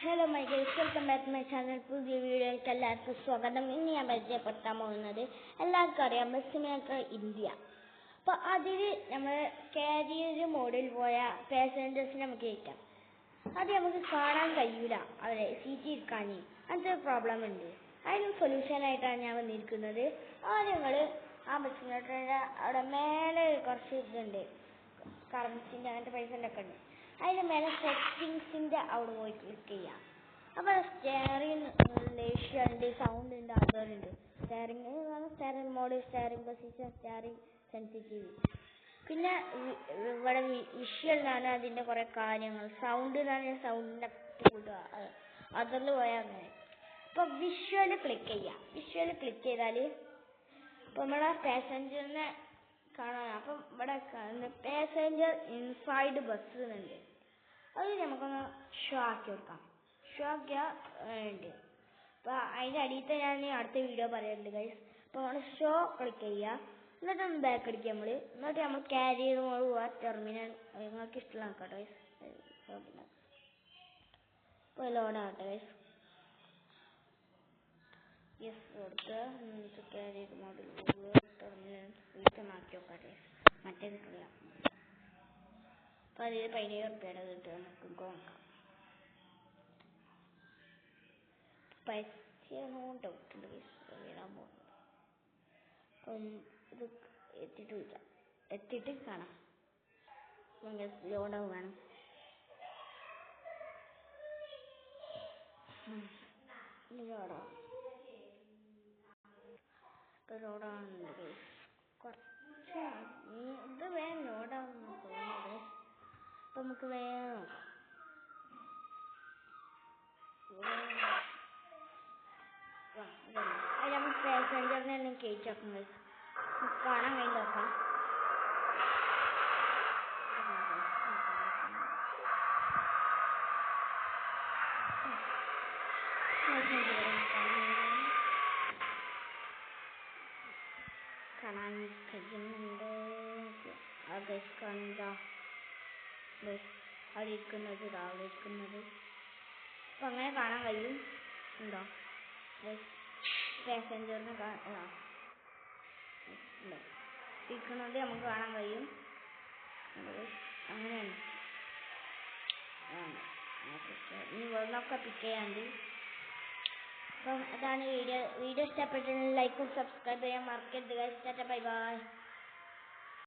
Hello my guys, welcome back to my channel. പുതിയ വീഡിയോയിലേക്ക് എല്ലാവർക്കും സ്വാഗതം. ഇന്ന് ഞാൻ പരിചയപ്പെടുത്താൻ പോകുന്നത് എല്ലാവർക്കും അറിയാം ബസ് മേക്കർ ഇന്ത്യ. അപ്പോൾ അതിൽ നമ്മൾ കാരിയർ മോഡിൽ പോയ പാസഞ്ചേഴ്സിനെ നമുക്ക് കയറ്റാം. അത് നമുക്ക് കാണാൻ കഴിയില്ല, അവരെ സീറ്റ് ഇരിക്കാൻ. അങ്ങനത്തെ ഒരു പ്രോബ്ലം ഉണ്ട്. അതിന് സൊല്യൂഷനായിട്ടാണ് ഞാൻ വന്നിരിക്കുന്നത്. ആദ്യം നിങ്ങൾ ആ ബസ് മേക്കറിൻ്റെ അവിടെ മേലെ കുറച്ച് ഇതുണ്ട്, കറൻസിൻ്റെ അങ്ങനത്തെ പൈസൻ്റെ ഒക്കെ ഉണ്ട്. അതിന് മേലെ സെറ്റിങ്സിൻ്റെ അവിടെ പോയി ക്ലിക്ക് ചെയ്യാം. അപ്പോൾ സ്റ്റെയറിംഗ് ഉണ്ട്, സൗണ്ട് ഉണ്ട്, അതുണ്ട്. Steering mode, steering position, steering sensitivity. പിന്നെ ഇവിടെ വിഷ്വൽ എന്നാണ് അതിൻ്റെ കുറേ കാര്യങ്ങൾ. സൗണ്ട് എന്നാണ് സൗണ്ടിൻ്റെ കൂട്ടുക, അതിൽ പോയാൽ അങ്ങനെ. അപ്പോൾ വിഷ്വൽ ക്ലിക്ക് ചെയ്യാം. വിഷ്വൽ ക്ലിക്ക് ചെയ്താൽ ഇപ്പോൾ നമ്മളെ പാസഞ്ചറിനെ കാണാൻ. അപ്പം ഇവിടെ പാസഞ്ചർ ഇൻസൈഡ് ബസ് എന്നുണ്ട്. അത് നമുക്കൊന്ന് ഷോ ആക്കി കൊടുക്കാം. ഷോ ആക്കിയാൽ ഉണ്ട്. അപ്പോൾ അതിൻ്റെ അടിയത്തെ ഞാൻ അടുത്ത വീഡിയോ പറയുന്നുണ്ട് ഗൈസ്. അപ്പോൾ നമ്മൾ ഷോ ക്ലിക്ക് ചെയ്യുക. എന്നിട്ട് ഒന്ന് ബാക്ക് അടിക്കുക നമ്മൾ. എന്നിട്ട് നമ്മൾ കാരിയർ മോഡ് പോവുക. ടെർമിനൽ നിങ്ങൾക്ക് ഇഷ്ടമുള്ള നോക്കട്ടെ ഗൈസ്. ഇപ്പോൾ ലോഡാകട്ടെ ഗൈസ്. യെസ് കൊടുത്ത് കാരിയർ മോഡിൽ പോവുക. ടെർമിനൽ വീട്ടമാക്കി നോക്കട്ടെ. മറ്റേ കിട്ടില്ല. അപ്പോൾ അതിൽ 17 റുപ്യയുടെ കിട്ടുക. നമുക്ക് നോക്കാം. പൈസയാണോ ഡൗട്ടുണ്ട് വരാൻ പോകുന്നത്. അപ്പം ഇത് എത്തിയിട്ട് കാണാം. ലോഡാവും വേണം. ലോഡാവും. ഇപ്പോൾ ലോഡാവുന്നുണ്ട്. കുറച്ച് ഇത് വേഗം ലോഡാവുന്നു തോന്നുന്നത്. അപ്പം നമുക്ക് വേഗം നോക്കാം. അത് നമ്മൾ പാസഞ്ചറിനെ തന്നെ കയറ്റി വെക്കും. കാണാൻ കഴിഞ്ഞ് നോക്കാം. കാണാൻ കഴിയുന്നുണ്ട്. ആ ബസ് കാണുക. ബസ് അവിടെ ഇരിക്കുന്നത്, രാവിലെ ഇരിക്കുന്നത്. അപ്പം അങ്ങനെ കാണാൻ കഴിയും. ഉണ്ടോ പാസഞ്ചറിന് ഇരിക്കുന്നത് നമുക്ക് കാണാൻ കഴിയും. അങ്ങനെയാണ്. ഇനി വെള്ളമൊക്കെ പിക്ക് ചെയ്യാണ്ട്. അപ്പം അതാണ് വീഡിയോ. ഇഷ്ടപ്പെട്ടിട്ടുണ്ടെങ്കിൽ ലൈക്കും സബ്സ്ക്രൈബ് ചെയ്യാൻ മറക്കരുത്. Bye bye.